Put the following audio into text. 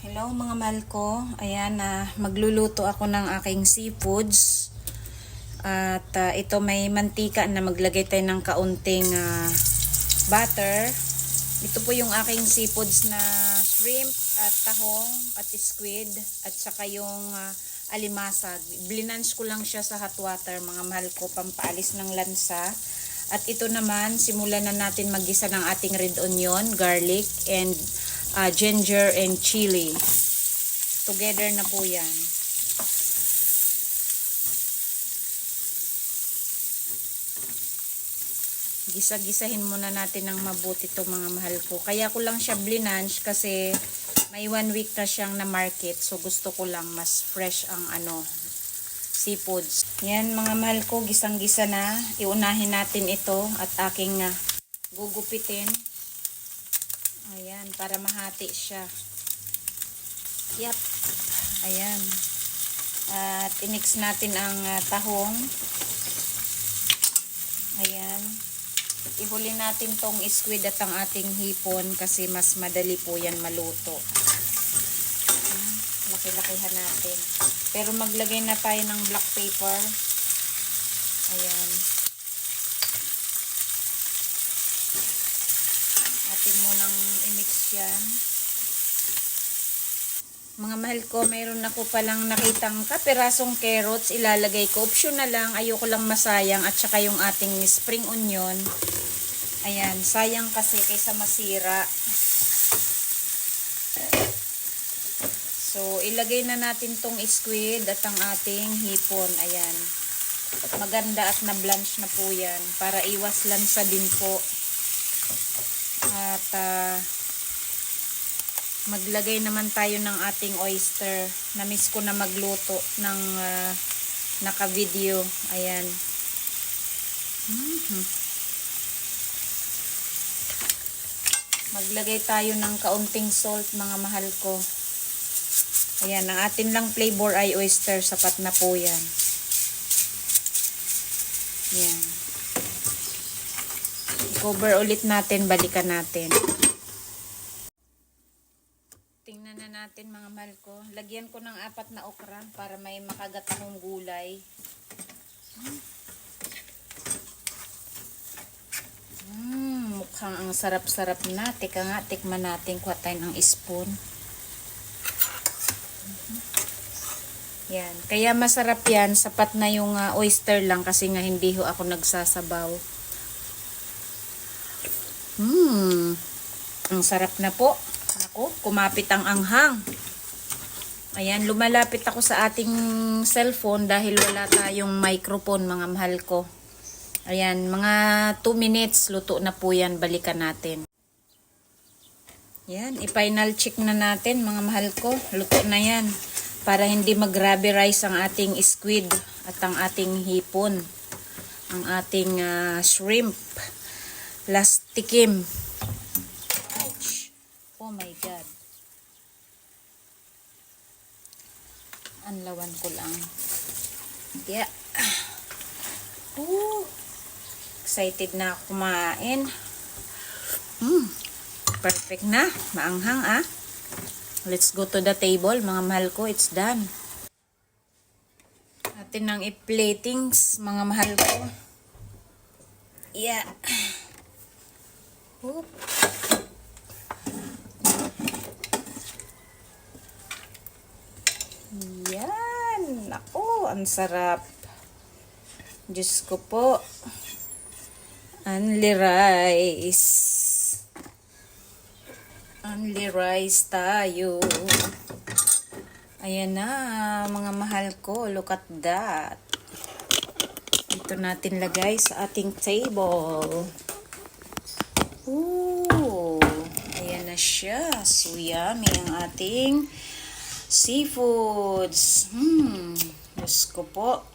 Hello mga mahal ko. Ayan na, magluluto ako ng aking seafoods. At ito may mantika na maglagay tayo ng kaunting butter. Ito po yung aking seafoods na shrimp at tahong at squid at saka yung alimasag. Blinange ko lang siya sa hot water mga mahal ko, pampaalis ng lansa. At ito naman, simulan na natin maggisa ng ating red onion, garlic, and ginger and chili. Together na po yan. Gisa-gisahin muna natin ng mabuti ito mga mahal ko. Kaya ko lang siya blinange kasi may 1 week na siyang na market. So gusto ko lang mas fresh ang seafoods. Yan mga mahal ko, gisang-gisa na. Iunahin natin ito at aking gugupitin. Ayan, para mahati siya. Yep. Ayan. At i-mix natin ang tahong. Ayan. Ihuli natin tong squid at ang ating hipon kasi mas madali po yan maluto. Laki-lakihan natin. Pero maglagay na tayo ng black pepper. Ayan. Atin mo nang i-mix yan. Mga mahal ko, mayroon ako palang nakitang kapirasong carrots. Ilalagay ko. Optional lang. Ayoko lang masayang. At saka yung ating spring onion. Ayan. Sayang kasi kaysa masira. So, ilagay na natin tong squid at ang ating hipon. Ayan. Maganda at na-blanch na po yan. Para iwas lansa din po. At maglagay naman tayo ng ating oyster. Na-miss ko na magluto ng naka-video. Ayan. Maglagay tayo ng kaunting salt mga mahal ko. Ayan, ang atin lang flavor ay oyster. Sapat na po yan. Ayan. I-cover ulit natin, balikan natin. Tingnan na natin mga mahal ko. Lagyan ko ng 4 na okra para may makagat akong gulay. Mukhang ang sarap-sarap na. Teka nga, tikman natin. Kuha tayo ng spoon. Yan. Kaya masarap yan. Sapat na yung oyster lang kasi nga hindi ho ako nagsasabaw. Ang sarap na po. Ako, kumapit ang anghang. Ayan, lumalapit ako sa ating cellphone dahil wala tayong microphone mga mahal ko. Ayan, mga 2 minutes, luto na po yan. Balikan natin. Yan, i-final check na natin mga mahal ko. Luto na yan. Para hindi mag-rubberize ang ating squid at ang ating hipon. Ang ating shrimp. Last tikim. Ouch. Oh my God. Anlawan ko lang. Yeah. Excited na ako kumain. Perfect na. Maanghang Let's go to the table. Mga mahal ko, it's done. Atin nang i-platings, mga mahal ko. Yeah. Oop. Yan. Ako, ang sarap. Diyos ko po. Only rice. Only rice tayo. Ayan na, mga mahal ko. Look at that. Ito natin lagay sa ating table. Ayan na siya. So yummy ang ating seafoods. Diyos ko po.